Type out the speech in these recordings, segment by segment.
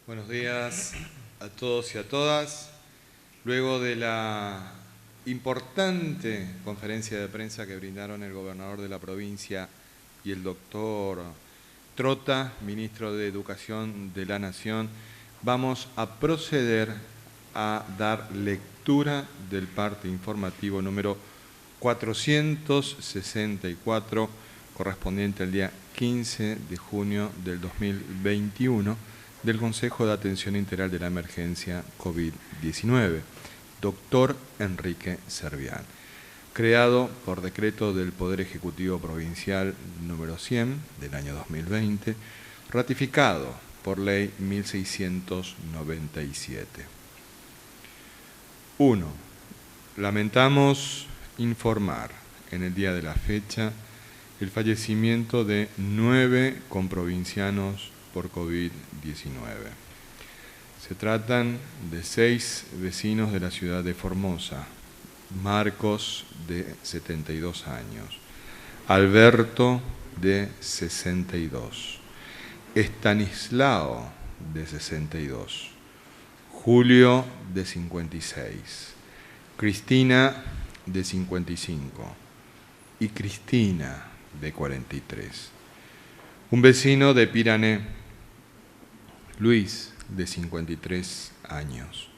Buenos días a todos y a todas. Luego de la importante conferencia de prensa que brindaron el gobernador de la provincia y el doctor Trota, ministro de Educación de la Nación, vamos a proceder a dar lectura del parte informativo número 464, correspondiente al día 15 de junio del 2021, del Consejo de Atención Integral de la Emergencia COVID-19, doctor Enrique Servián, creado por decreto del Poder Ejecutivo Provincial número 100 del año 2020, ratificado por ley 1697. 1. Lamentamos informar en el día de la fecha el fallecimiento de 9 comprovincianos por COVID-19. Se tratan de 6 vecinos de la ciudad de Formosa: Marcos, de 72 años, Alberto, de 62, Estanislao, de 62, Julio, de 56, Cristina, de 55 y Cristina, de 43. Un vecino de Pirané, Luis, de 53 años.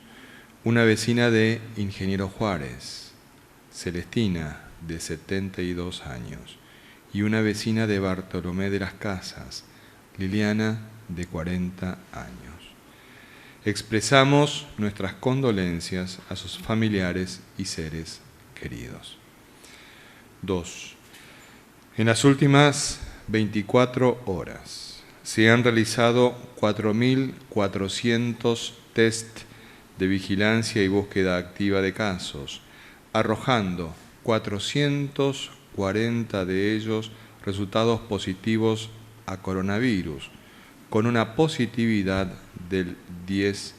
Una vecina de Ingeniero Juárez, Celestina, de 72 años. Y una vecina de Bartolomé de las Casas, Liliana, de 40 años. Expresamos nuestras condolencias a sus familiares y seres queridos. 2. En las últimas 24 horas se han realizado 4.400 test de vigilancia y búsqueda activa de casos, arrojando 440 de ellos resultados positivos a coronavirus, con una positividad del 10%,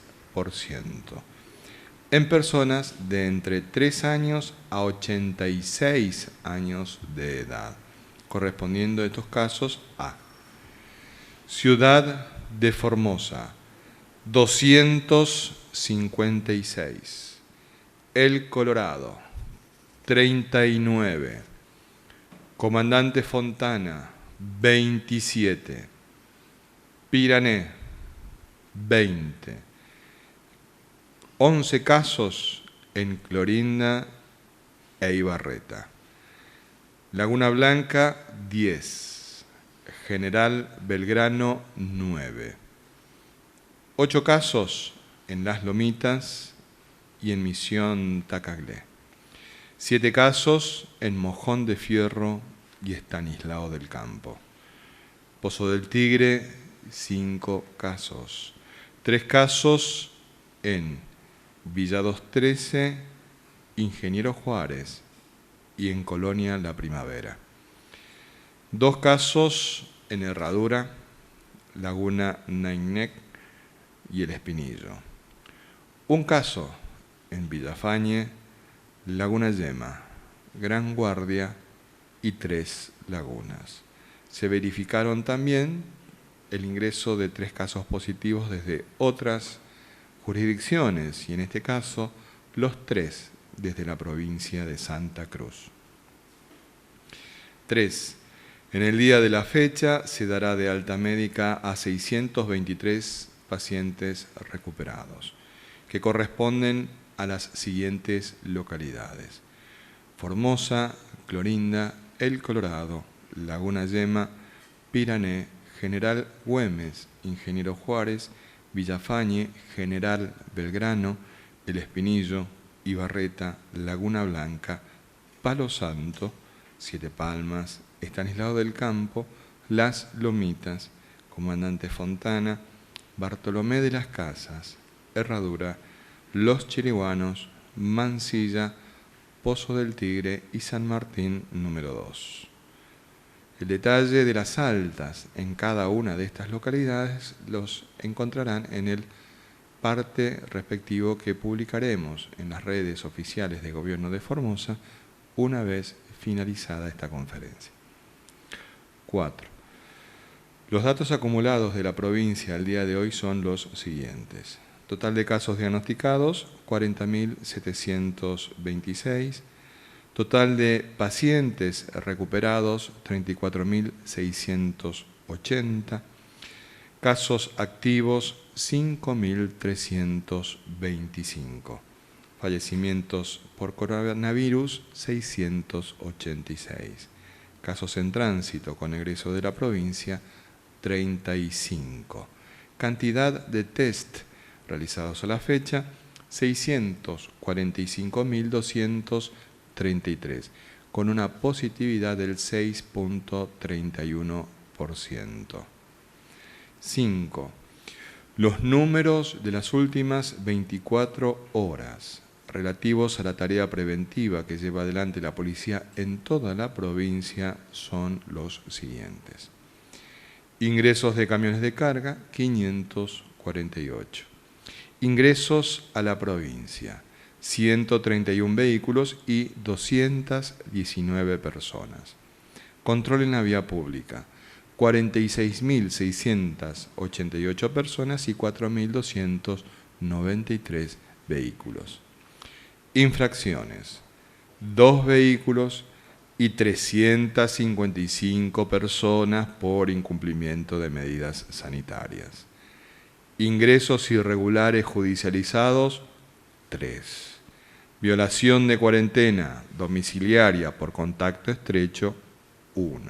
en personas de entre 3 años a 86 años de edad, correspondiendo estos casos a Ciudad de Formosa, 256, El Colorado, 39, Comandante Fontana, 27, Pirané, 20, 11 casos en Clorinda e Ibarreta, Laguna Blanca, 10, General Belgrano, 9, 8 casos en Las Lomitas y en Misión Tacaglé, 7 casos en Mojón de Fierro y Estanislao del Campo, Pozo del Tigre, 5 casos, 3 casos en Villa 213, Ingeniero Juárez y en Colonia La Primavera, 2 casos en Herradura, Laguna Nainec y El Espinillo, 1 caso en Villafañe, Laguna Yema, Gran Guardia y 3 lagunas. Se verificaron también el ingreso de 3 casos positivos desde otras jurisdicciones, y en este caso los 3 desde la provincia de Santa Cruz. 3. En el día de la fecha se dará de alta médica a 623 pacientes recuperados, que corresponden a las siguientes localidades: Formosa, Clorinda, El Colorado, Laguna Yema, Pirané, General Güemes, Ingeniero Juárez, Villafañe, General Belgrano, El Espinillo, Ibarreta, Laguna Blanca, Palo Santo, Siete Palmas, Estanislao del Campo, Las Lomitas, Comandante Fontana, Bartolomé de las Casas, Herradura, Los Chiriguanos, Mansilla, Pozo del Tigre y San Martín número 2. El detalle de las altas en cada una de estas localidades los encontrarán en el parte respectivo que publicaremos en las redes oficiales de Gobierno de Formosa una vez finalizada esta conferencia. 4. Los datos acumulados de la provincia al día de hoy son los siguientes. Total de casos diagnosticados, 40.726. Total de pacientes recuperados, 34.680. Casos activos, 5.325. Fallecimientos por coronavirus, 686. Casos en tránsito con egreso de la provincia, 35. Cantidad de test realizados a la fecha, 645.233, con una positividad del 6.31%. 5. Los números de las últimas 24 horas relativos a la tarea preventiva que lleva adelante la policía en toda la provincia son los siguientes. Ingresos de camiones de carga, 548. Ingresos a la provincia, 131 vehículos y 219 personas. Control en la vía pública, 46.688 personas y 4.293 vehículos. Infracciones, 2 vehículos y 355 personas por incumplimiento de medidas sanitarias. Ingresos irregulares judicializados, 3. Violación de cuarentena domiciliaria por contacto estrecho, 1.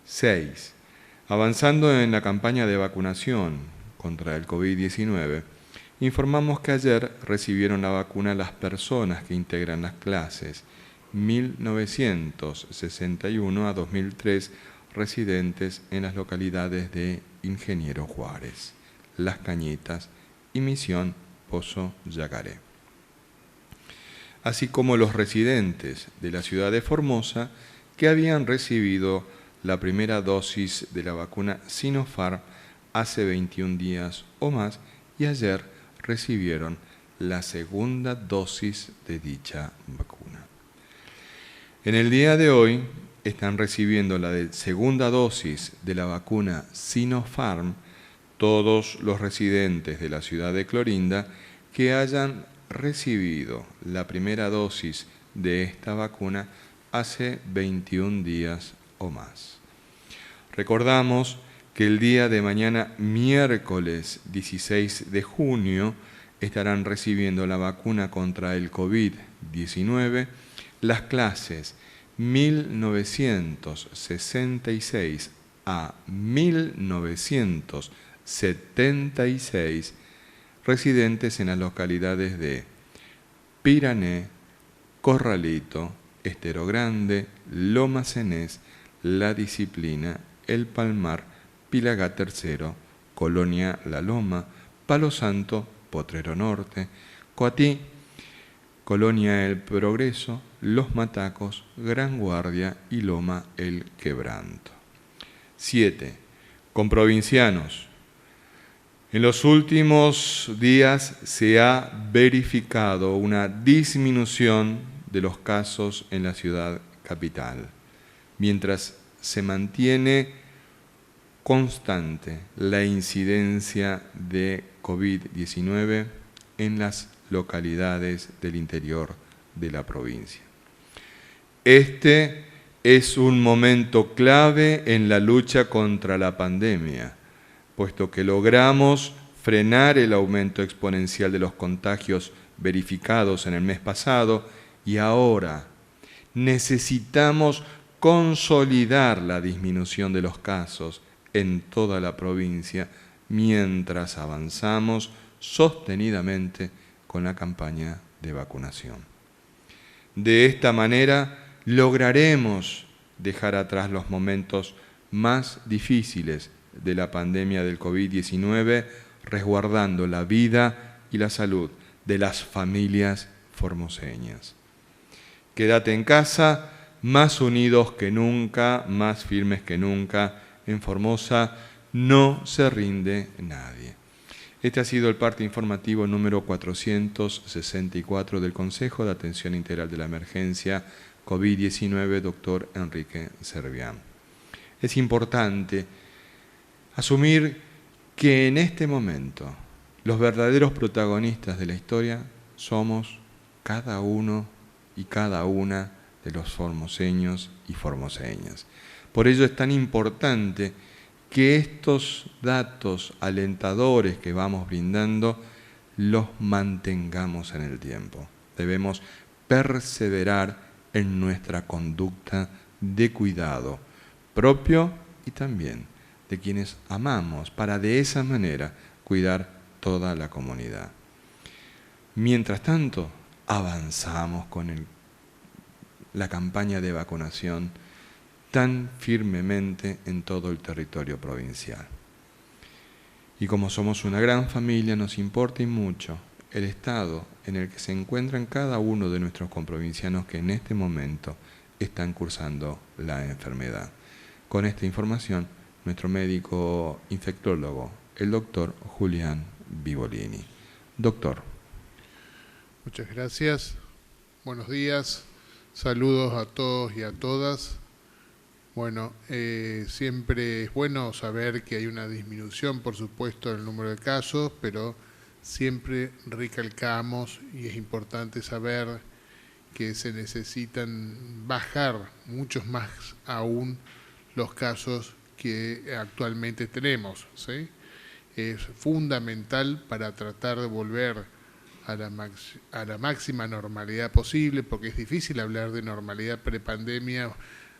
6. Avanzando en la campaña de vacunación contra el COVID-19, informamos que ayer recibieron la vacuna las personas que integran las clases 1961 a 2003 residentes en las localidades de Ingeniero Juárez, Las Cañitas y Misión Pozo Yacaré, así como los residentes de la ciudad de Formosa que habían recibido la primera dosis de la vacuna Sinopharm hace 21 días o más y ayer recibieron la segunda dosis de dicha vacuna. En el día de hoy están recibiendo la segunda dosis de la vacuna Sinopharm todos los residentes de la ciudad de Clorinda que hayan recibido la primera dosis de esta vacuna hace 21 días o más. Recordamos que el día de mañana, miércoles 16 de junio, estarán recibiendo la vacuna contra el COVID-19 las clases 1966 a 1976 residentes en las localidades de Pirané, Corralito, Estero Grande, Loma Cenés, La Disciplina, El Palmar, Pilagá III, Colonia La Loma, Palo Santo, Potrero Norte, Coatí, Colonia El Progreso, Los Matacos, Gran Guardia y Loma El Quebranto. 7. Con provincianos. En los últimos días se ha verificado una disminución de los casos en la ciudad capital, mientras se mantiene constante la incidencia de COVID-19 en las localidades del interior de la provincia. Este es un momento clave en la lucha contra la pandemia, puesto que logramos frenar el aumento exponencial de los contagios verificados en el mes pasado y ahora necesitamos consolidar la disminución de los casos en toda la provincia mientras avanzamos sostenidamente con la campaña de vacunación. De esta manera lograremos dejar atrás los momentos más difíciles de la pandemia del COVID-19, resguardando la vida y la salud de las familias formoseñas. Quédate en casa, más unidos que nunca, más firmes que nunca. En Formosa no se rinde nadie. Este ha sido el parte informativo número 464 del Consejo de Atención Integral de la Emergencia COVID-19, doctor Enrique Servián. Es importante Asumir que en este momento los verdaderos protagonistas de la historia somos cada uno y cada una de los formoseños y formoseñas. Por ello es tan importante que estos datos alentadores que vamos brindando los mantengamos en el tiempo. Debemos perseverar en nuestra conducta de cuidado propio y también de quienes amamos, para de esa manera cuidar toda la comunidad. Mientras tanto, avanzamos con la campaña de vacunación tan firmemente en todo el territorio provincial. Y como somos una gran familia, nos importa y mucho el estado en el que se encuentran cada uno de nuestros comprovincianos que en este momento están cursando la enfermedad. Con esta información, nuestro médico infectólogo, el doctor Julián Vivolini. Doctor. Muchas gracias. Buenos días. Saludos a todos y a todas. Bueno, siempre es bueno saber que hay una disminución, por supuesto, en el número de casos, pero siempre recalcamos, y es importante saber que se necesitan bajar muchos más aún los casos que actualmente tenemos, ¿sí? Es fundamental para tratar de volver a la máxima normalidad posible, porque es difícil hablar de normalidad prepandemia.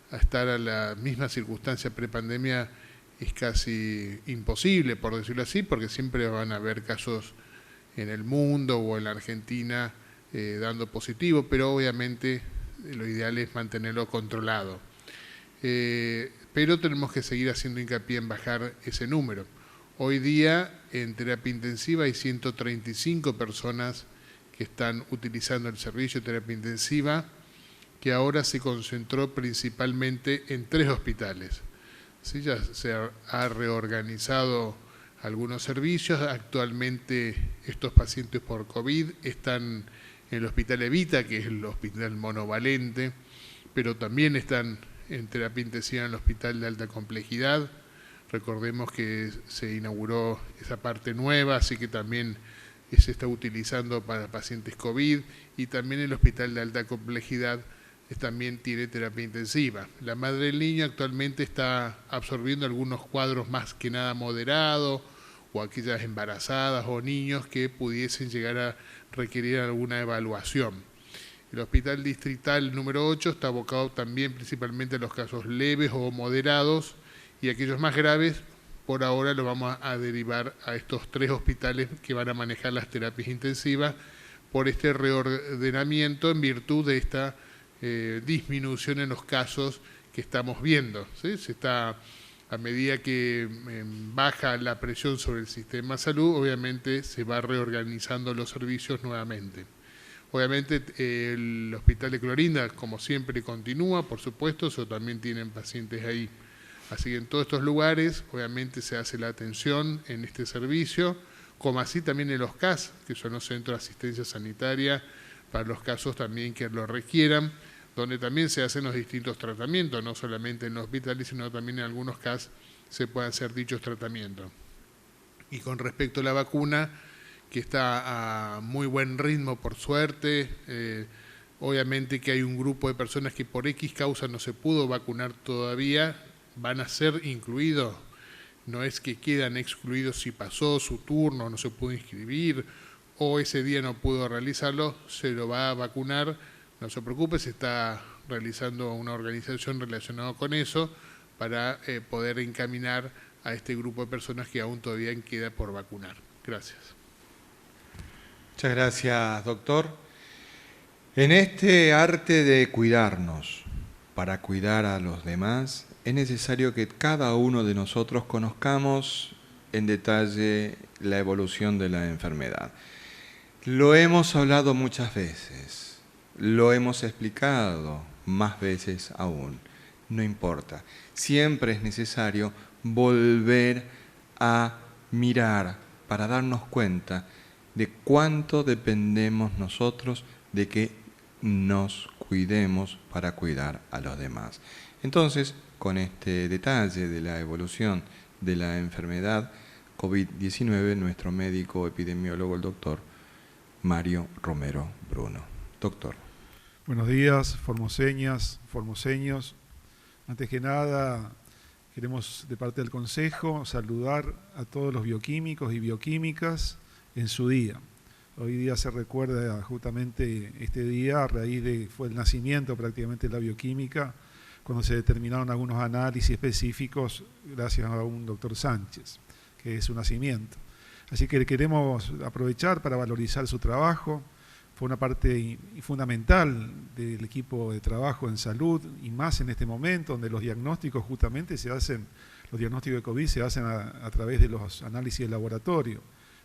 A estar a la misma circunstancia prepandemia es casi imposible, por decirlo así, porque siempre van a haber casos en el mundo o en la Argentina dando positivo, pero obviamente lo ideal es mantenerlo controlado. Pero tenemos que seguir haciendo hincapié en bajar ese número. Hoy día en terapia intensiva hay 135 personas que están utilizando el servicio de terapia intensiva, que ahora se concentró principalmente en 3 hospitales. ¿Sí? Ya se ha reorganizado algunos servicios. Actualmente estos pacientes por COVID están en el Hospital Evita, que es el hospital monovalente, pero también están en terapia intensiva en el Hospital de Alta Complejidad. Recordemos que se inauguró esa parte nueva, así que también se está utilizando para pacientes COVID, y también el Hospital de Alta Complejidad también tiene terapia intensiva. La Madre del Niño actualmente está absorbiendo algunos cuadros más que nada moderados, o aquellas embarazadas o niños que pudiesen llegar a requerir alguna evaluación. El Hospital Distrital número 8 está abocado también principalmente a los casos leves o moderados, y aquellos más graves, por ahora los vamos a derivar a estos 3 hospitales que van a manejar las terapias intensivas por este reordenamiento en virtud de esta disminución en los casos que estamos viendo, ¿sí? A medida que baja la presión sobre el sistema de salud, obviamente se va reorganizando los servicios nuevamente. Obviamente el Hospital de Clorinda, como siempre, continúa, por supuesto, eso también tienen pacientes ahí. Así que en todos estos lugares, obviamente, se hace la atención en este servicio, como así también en los CAS, que son los Centros de Asistencia Sanitaria, para los casos también que lo requieran, donde también se hacen los distintos tratamientos, no solamente en los hospitales, sino también en algunos casos se pueden hacer dichos tratamientos. Y con respecto a la vacuna, que está a muy buen ritmo, por suerte, obviamente que hay un grupo de personas que por X causa no se pudo vacunar todavía, van a ser incluidos, no es que quedan excluidos si pasó su turno, no se pudo inscribir, o ese día no pudo realizarlo, se lo va a vacunar. No se preocupe, se está realizando una organización relacionada con eso para poder encaminar a este grupo de personas que aún todavía queda por vacunar. Gracias. Muchas gracias, doctor. En este arte de cuidarnos para cuidar a los demás, es necesario que cada uno de nosotros conozcamos en detalle la evolución de la enfermedad. Lo hemos hablado muchas veces. Lo hemos explicado más veces aún, no importa. Siempre es necesario volver a mirar para darnos cuenta de cuánto dependemos nosotros de que nos cuidemos para cuidar a los demás. Entonces, con este detalle de la evolución de la enfermedad COVID-19, nuestro médico epidemiólogo, el doctor Mario Romero Bruno. Doctor. Buenos días, formoseñas, formoseños. Antes que nada, queremos de parte del Consejo saludar a todos los bioquímicos y bioquímicas en su día. Hoy día se recuerda justamente este día a raíz de, fue el nacimiento prácticamente de la bioquímica, cuando se determinaron algunos análisis específicos gracias a un doctor Sánchez, que es su nacimiento. Así que queremos aprovechar para valorizar su trabajo. Fue una parte fundamental del equipo de trabajo en salud, y más en este momento donde los diagnósticos justamente se hacen, los diagnósticos de COVID se hacen a través de los análisis de laboratorio.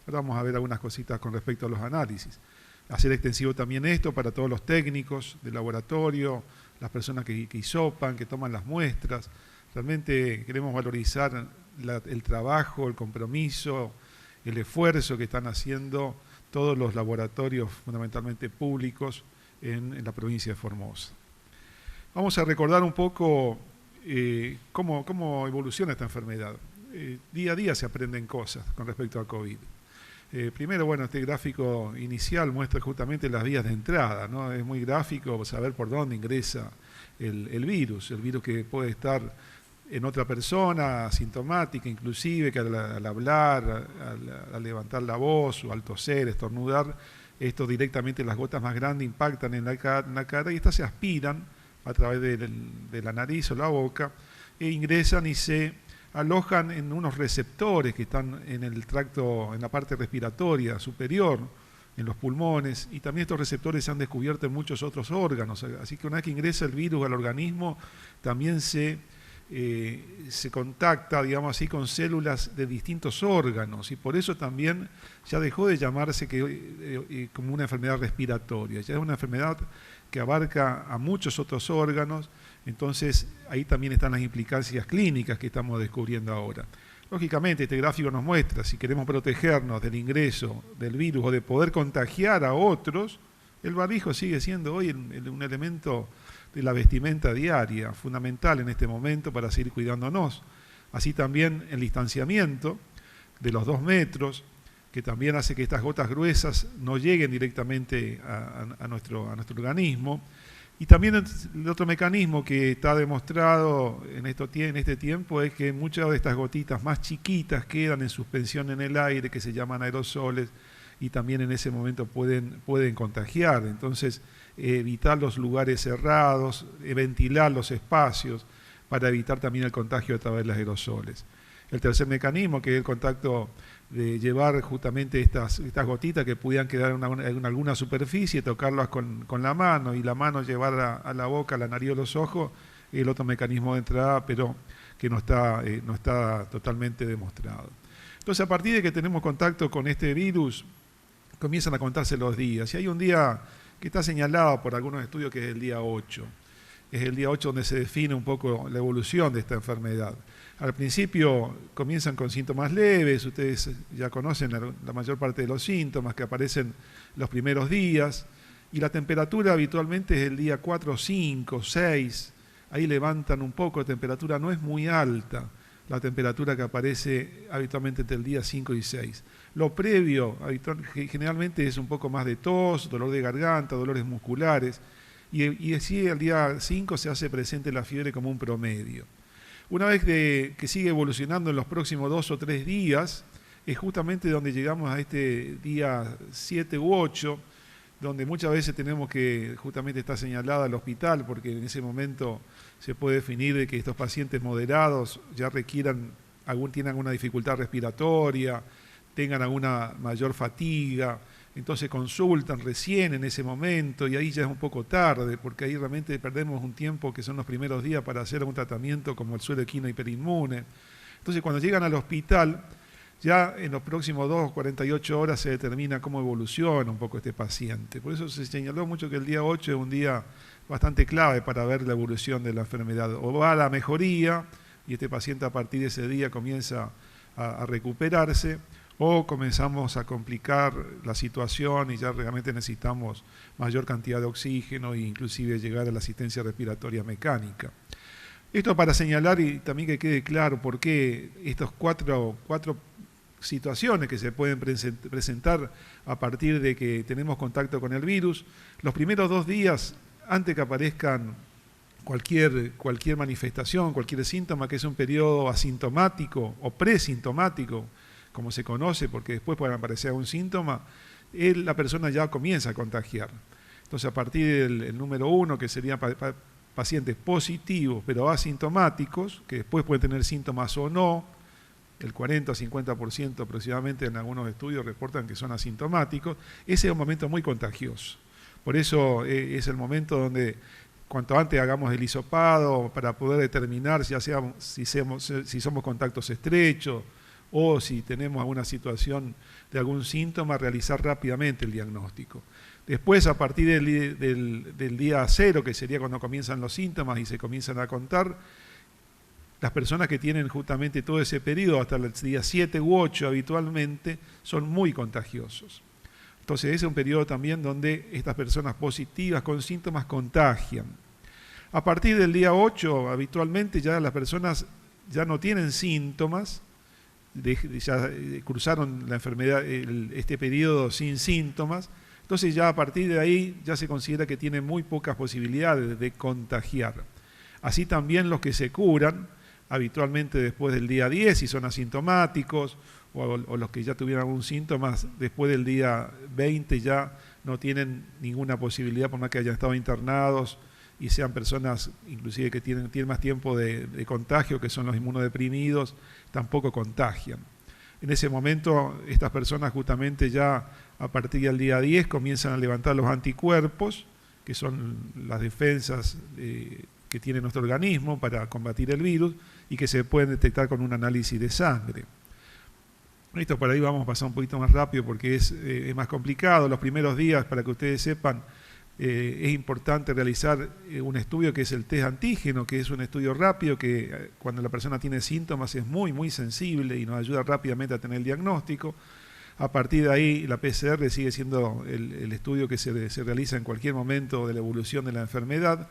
Ahora vamos a ver algunas cositas con respecto a los análisis. Hacer extensivo también esto para todos los técnicos de laboratorio, las personas que hisopan, que toman las muestras. Realmente queremos valorizar el trabajo, el compromiso, el esfuerzo que están haciendo todos los laboratorios fundamentalmente públicos en la provincia de Formosa. Vamos a recordar un poco cómo evoluciona esta enfermedad. Día a día se aprenden cosas con respecto a COVID. Primero, bueno, este gráfico inicial muestra justamente las vías de entrada, ¿no? Es muy gráfico saber por dónde ingresa el virus que puede estar en otra persona, asintomática inclusive, que al hablar, al levantar la voz o al toser, estornudar, esto directamente las gotas más grandes impactan en la cara y estas se aspiran a través de la nariz o la boca e ingresan y se alojan en unos receptores que están en el tracto, en la parte respiratoria superior, en los pulmones, y también estos receptores se han descubierto en muchos otros órganos, así que una vez que ingresa el virus al organismo, también se contacta, digamos así, con células de distintos órganos, y por eso también ya dejó de llamarse como una enfermedad respiratoria, ya es una enfermedad que abarca a muchos otros órganos. Entonces ahí también están las implicancias clínicas que estamos descubriendo ahora. Lógicamente este gráfico nos muestra, si queremos protegernos del ingreso del virus o de poder contagiar a otros, el barbijo sigue siendo hoy un elemento de la vestimenta diaria, fundamental en este momento para seguir cuidándonos. Así también el distanciamiento de los 2 metros, que también hace que estas gotas gruesas no lleguen directamente a nuestro organismo. Y también el otro mecanismo que está demostrado en este tiempo es que muchas de estas gotitas más chiquitas quedan en suspensión en el aire, que se llaman aerosoles, y también en ese momento pueden contagiar. Entonces, evitar los lugares cerrados, ventilar los espacios para evitar también el contagio a través de los aerosoles. El tercer mecanismo, que es el contacto de llevar justamente estas gotitas que pudieran quedar en alguna superficie, tocarlas con la mano y la mano llevar a la boca, a la nariz o los ojos, el otro mecanismo de entrada, pero que no está totalmente demostrado. Entonces, a partir de que tenemos contacto con este virus, comienzan a contarse los días. Y hay un día que está señalado por algunos estudios que es el día 8. Es el día 8 donde se define un poco la evolución de esta enfermedad. Al principio comienzan con síntomas leves, ustedes ya conocen la mayor parte de los síntomas que aparecen los primeros días, y la temperatura habitualmente es el día 4, 5, 6, ahí levantan un poco, la temperatura no es muy alta, la temperatura que aparece habitualmente entre el día 5 y 6. Lo previo generalmente es un poco más de tos, dolor de garganta, dolores musculares, y así el día 5 se hace presente la fiebre como un promedio. Una vez que sigue evolucionando en los próximos 2 o 3 días, es justamente donde llegamos a este día 7 u 8, donde muchas veces tenemos que justamente estar señalada al hospital, porque en ese momento se puede definir de que estos pacientes moderados ya tienen alguna dificultad respiratoria, tengan alguna mayor fatiga, entonces consultan recién en ese momento y ahí ya es un poco tarde, porque ahí realmente perdemos un tiempo que son los primeros días para hacer un tratamiento como el suero equino hiperinmune. Entonces cuando llegan al hospital, ya en los próximos 2 o 48 horas se determina cómo evoluciona un poco este paciente. Por eso se señaló mucho que el día 8 es un día bastante clave para ver la evolución de la enfermedad. O va a la mejoría y este paciente a partir de ese día comienza a recuperarse, o comenzamos a complicar la situación y ya realmente necesitamos mayor cantidad de oxígeno e inclusive llegar a la asistencia respiratoria mecánica. Esto para señalar y también que quede claro por qué estos cuatro situaciones que se pueden presentar a partir de que tenemos contacto con el virus. Los primeros 2 días, antes que aparezcan cualquier manifestación, cualquier síntoma, que es un periodo asintomático o presintomático, como se conoce, porque después puede aparecer un síntoma, la persona ya comienza a contagiar. Entonces, a partir del número 1, que serían pacientes positivos pero asintomáticos, que después pueden tener síntomas o no, el 40 o 50% aproximadamente en algunos estudios reportan que son asintomáticos, ese es un momento muy contagioso. Por eso es el momento donde cuanto antes hagamos el hisopado para poder determinar si somos contactos estrechos o si tenemos alguna situación de algún síntoma, realizar rápidamente el diagnóstico. Después, a partir del día 0, que sería cuando comienzan los síntomas y se comienzan a contar, las personas que tienen justamente todo ese periodo, hasta el día 7 u 8 habitualmente, son muy contagiosos. Entonces, ese es un periodo también donde estas personas positivas con síntomas contagian. A partir del día 8, habitualmente ya las personas ya no tienen síntomas, ya cruzaron la enfermedad, este periodo sin síntomas, entonces ya a partir de ahí ya se considera que tienen muy pocas posibilidades de contagiar. Así también los que se curan, habitualmente después del día 10, si son asintomáticos, o los que ya tuvieron algún síntoma, después del día 20 ya no tienen ninguna posibilidad, por más que hayan estado internados y sean personas inclusive que tienen más tiempo de contagio, que son los inmunodeprimidos, tampoco contagian. En ese momento, estas personas justamente ya a partir del día 10 comienzan a levantar los anticuerpos, que son las defensas que tiene nuestro organismo para combatir el virus y que se pueden detectar con un análisis de sangre. Esto por ahí vamos a pasar un poquito más rápido porque es más complicado. Los primeros días, para que ustedes sepan, es importante realizar un estudio que es el test antígeno, que es un estudio rápido que cuando la persona tiene síntomas es muy, muy sensible y nos ayuda rápidamente a tener el diagnóstico. A partir de ahí, la PCR sigue siendo el estudio que se realiza en cualquier momento de la evolución de la enfermedad.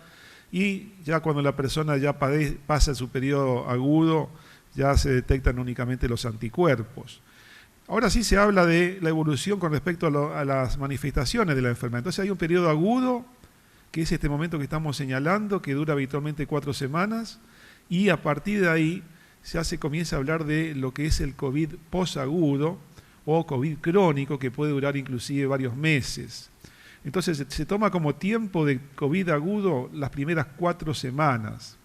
Y ya cuando la persona ya pasa su periodo agudo, ya se detectan únicamente los anticuerpos. Ahora sí se habla de la evolución con respecto a las manifestaciones de la enfermedad. Entonces hay un periodo agudo, que es este momento que estamos señalando, que dura habitualmente 4 semanas, y a partir de ahí ya se comienza a hablar de lo que es el COVID posagudo o COVID crónico, que puede durar inclusive varios meses. Entonces se toma como tiempo de COVID agudo las primeras 4 semanas.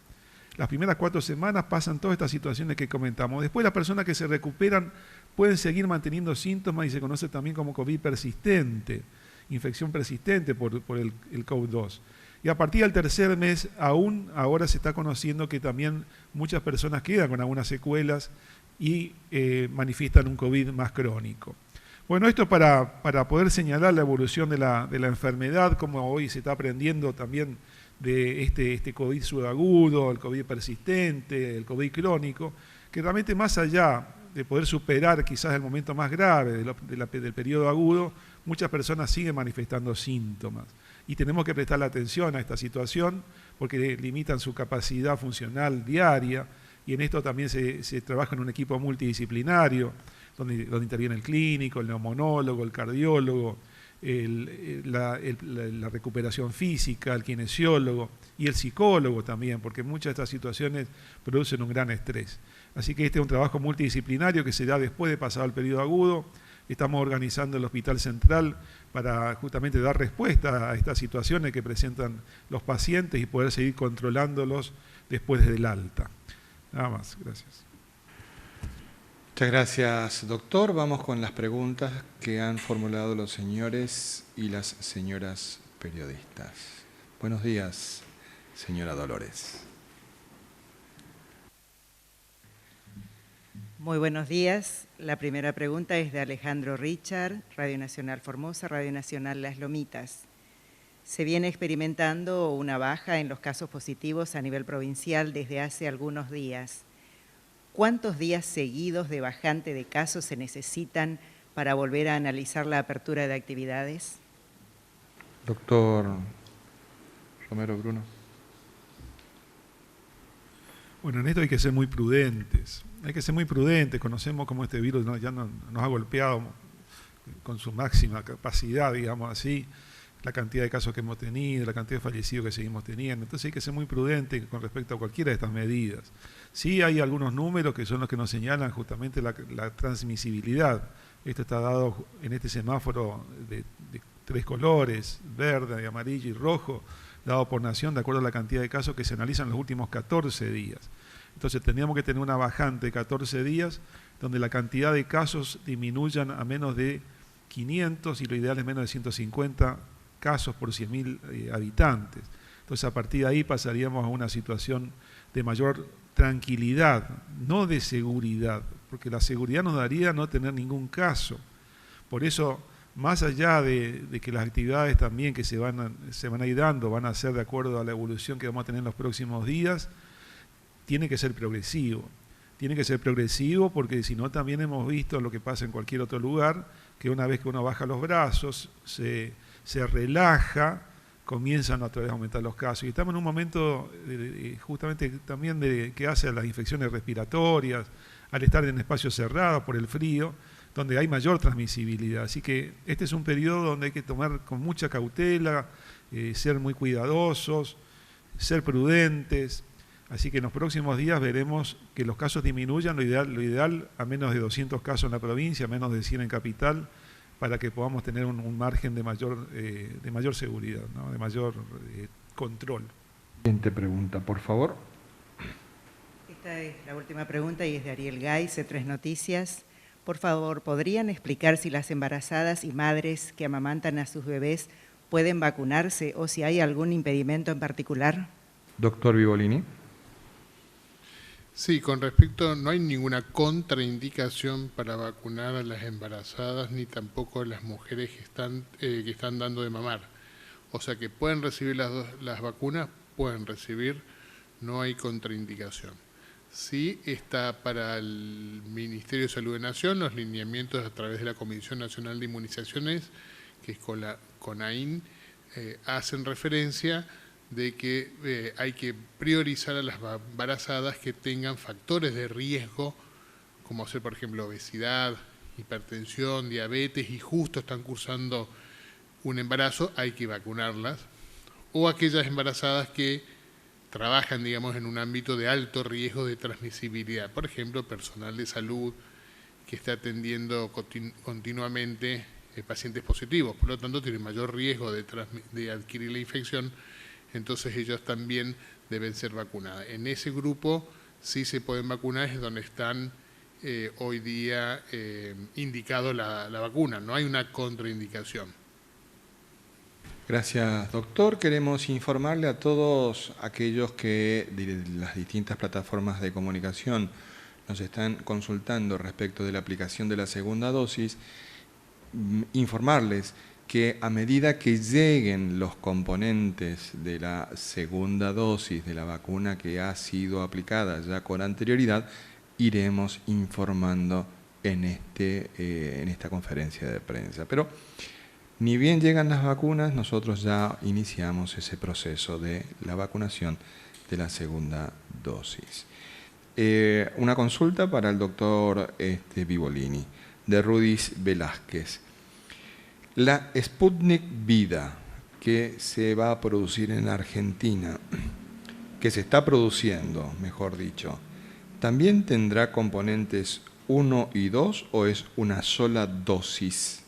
Las primeras 4 semanas pasan todas estas situaciones que comentamos. Después las personas que se recuperan pueden seguir manteniendo síntomas y se conoce también como COVID persistente, infección persistente por el COVID-2. Y a partir del tercer mes, aún ahora se está conociendo que también muchas personas quedan con algunas secuelas y manifiestan un COVID más crónico. Bueno, esto para poder señalar la evolución de la enfermedad, como hoy se está aprendiendo también de este COVID subagudo, el COVID persistente, el COVID crónico, que realmente más allá de poder superar quizás el momento más grave del periodo agudo, muchas personas siguen manifestando síntomas. Y tenemos que prestarle atención a esta situación porque limitan su capacidad funcional diaria y en esto también se trabaja en un equipo multidisciplinario donde interviene el clínico, el neumonólogo, el cardiólogo, la recuperación física, el kinesiólogo y el psicólogo también, porque muchas de estas situaciones producen un gran estrés. Así que este es un trabajo multidisciplinario que se da después de pasado el periodo agudo. Estamos organizando el Hospital Central para justamente dar respuesta a estas situaciones que presentan los pacientes y poder seguir controlándolos después del alta. Nada más, gracias. Muchas gracias, doctor. Vamos con las preguntas que han formulado los señores y las señoras periodistas. Buenos días, señora Dolores. Muy buenos días. La primera pregunta es de Alejandro Richard, Radio Nacional Formosa, Radio Nacional Las Lomitas. Se viene experimentando una baja en los casos positivos a nivel provincial desde hace algunos días. ¿Cuántos días seguidos de bajante de casos se necesitan para volver a analizar la apertura de actividades? Doctor Romero Bruno. Bueno, en esto hay que ser muy prudentes. Hay que ser muy prudentes. Conocemos cómo este virus ya nos ha golpeado con su máxima capacidad, digamos así, la cantidad de casos que hemos tenido, la cantidad de fallecidos que seguimos teniendo. Entonces hay que ser muy prudente con respecto a cualquiera de estas medidas. Sí hay algunos números que son los que nos señalan justamente la transmisibilidad. Esto está dado en este semáforo de 3 colores, verde, amarillo y rojo, dado por nación de acuerdo a la cantidad de casos que se analizan en los últimos 14 días. Entonces tendríamos que tener una bajante de 14 días donde la cantidad de casos disminuyan a menos de 500 y lo ideal es menos de 150 casos por 100.000 habitantes. Entonces a partir de ahí pasaríamos a una situación de mayor tranquilidad, no de seguridad, porque la seguridad nos daría no tener ningún caso. Por eso, más allá de que las actividades también que se van a ir dando van a ser de acuerdo a la evolución que vamos a tener en los próximos días, tiene que ser progresivo. Tiene que ser progresivo porque si no también hemos visto lo que pasa en cualquier otro lugar, que una vez que uno baja los brazos, se relaja, comienzan otra vez a aumentar los casos. Y estamos en un momento justamente también que hace a las infecciones respiratorias, al estar en espacios cerrados por el frío, donde hay mayor transmisibilidad. Así que este es un periodo donde hay que tomar con mucha cautela, ser muy cuidadosos, ser prudentes. Así que en los próximos días veremos que los casos disminuyan, lo ideal a menos de 200 casos en la provincia, a menos de 100 en capital, para que podamos tener un margen de mayor seguridad, ¿no? De mayor control. Siguiente pregunta, por favor. Esta es la última pregunta y es de Ariel Gay, C3 Noticias. Por favor, ¿podrían explicar si las embarazadas y madres que amamantan a sus bebés pueden vacunarse o si hay algún impedimento en particular? Doctor Vivolini. Sí, con respecto, no hay ninguna contraindicación para vacunar a las embarazadas ni tampoco a las mujeres que están dando de mamar. O sea que pueden recibir las vacunas, pueden recibir, no hay contraindicación. Sí está para el Ministerio de Salud de Nación los lineamientos a través de la Comisión Nacional de Inmunizaciones, que es con la CONAIN, hacen referencia de que hay que priorizar a las embarazadas que tengan factores de riesgo, como ser, por ejemplo, obesidad, hipertensión, diabetes, y justo están cursando un embarazo, hay que vacunarlas. O aquellas embarazadas que trabajan, digamos, en un ámbito de alto riesgo de transmisibilidad. Por ejemplo, personal de salud que está atendiendo continuamente pacientes positivos, por lo tanto tienen mayor riesgo de adquirir la infección. Entonces ellos también deben ser vacunados. En ese grupo sí se pueden vacunar, es donde están hoy día indicado la vacuna, no hay una contraindicación. Gracias, doctor. Queremos informarle a todos aquellos que de las distintas plataformas de comunicación nos están consultando respecto de la aplicación de la segunda dosis, informarles que a medida que lleguen los componentes de la segunda dosis de la vacuna que ha sido aplicada ya con anterioridad, iremos informando en esta conferencia de prensa. Pero ni bien llegan las vacunas, nosotros ya iniciamos ese proceso de la vacunación de la segunda dosis. Una consulta para el doctor Vivolini, de Rudis Velázquez. La Sputnik Vida que se va a producir en Argentina, que se está produciendo, mejor dicho, ¿también tendrá componentes 1 y 2 o es una sola dosis?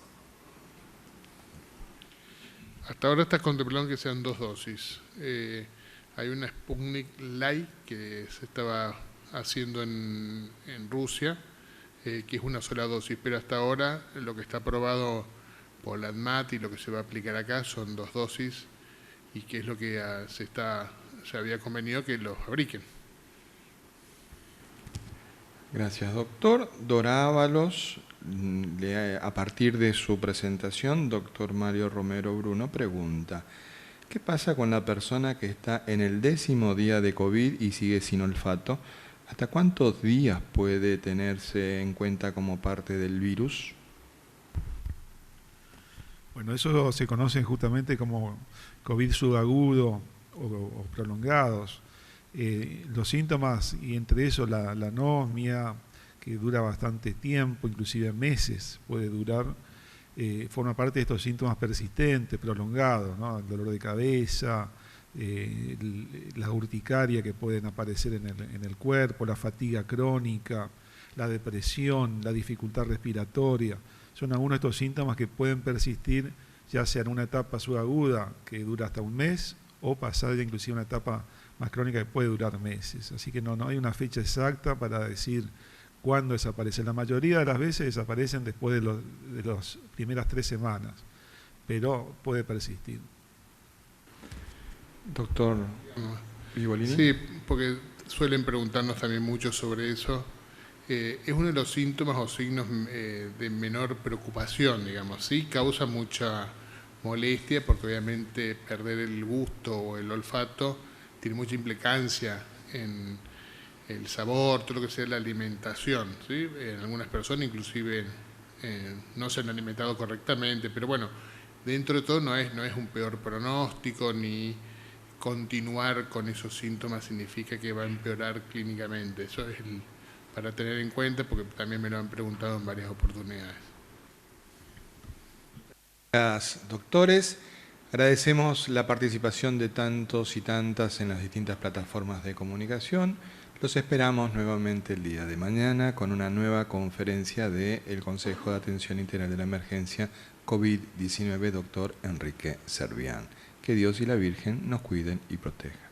Hasta ahora está contemplando que sean 2 dosis. Hay una Sputnik Light que se estaba haciendo en Rusia, que es una sola dosis, pero hasta ahora lo que está aprobado por la ANMAT y lo que se va a aplicar acá son 2 dosis, y que es lo que se había convenido que lo fabriquen. Gracias, doctor. Dora Ábalos, a partir de su presentación, doctor Mario Romero Bruno pregunta: ¿qué pasa con la persona que está en el 10º día de COVID y sigue sin olfato? ¿Hasta cuántos días puede tenerse en cuenta como parte del virus? Bueno, eso se conoce justamente como COVID subagudo o prolongados. Los síntomas, y entre eso la anosmia, que dura bastante tiempo, inclusive meses puede durar, forma parte de estos síntomas persistentes, prolongados, ¿no? El dolor de cabeza, la urticaria que pueden aparecer en el cuerpo, la fatiga crónica, la depresión, la dificultad respiratoria. Son algunos de estos síntomas que pueden persistir ya sea en una etapa subaguda que dura hasta un mes o pasar ya inclusive una etapa más crónica que puede durar meses. Así que no hay una fecha exacta para decir cuándo desaparece. La mayoría de las veces desaparecen después de las primeras 3 semanas, pero puede persistir. Doctor Vivolini. Sí, porque suelen preguntarnos también mucho sobre eso. Es uno de los síntomas o signos de menor preocupación, digamos, ¿sí? Causa mucha molestia porque obviamente perder el gusto o el olfato tiene mucha implicancia en el sabor, todo lo que sea la alimentación, ¿sí? En algunas personas inclusive no se han alimentado correctamente, pero bueno, dentro de todo no es un peor pronóstico, ni continuar con esos síntomas significa que va a empeorar clínicamente. Eso es para tener en cuenta, porque también me lo han preguntado en varias oportunidades. Gracias, doctores. Agradecemos la participación de tantos y tantas en las distintas plataformas de comunicación. Los esperamos nuevamente el día de mañana con una nueva conferencia del Consejo de Atención Integral de la Emergencia COVID-19, doctor Enrique Servián. Que Dios y la Virgen nos cuiden y protejan.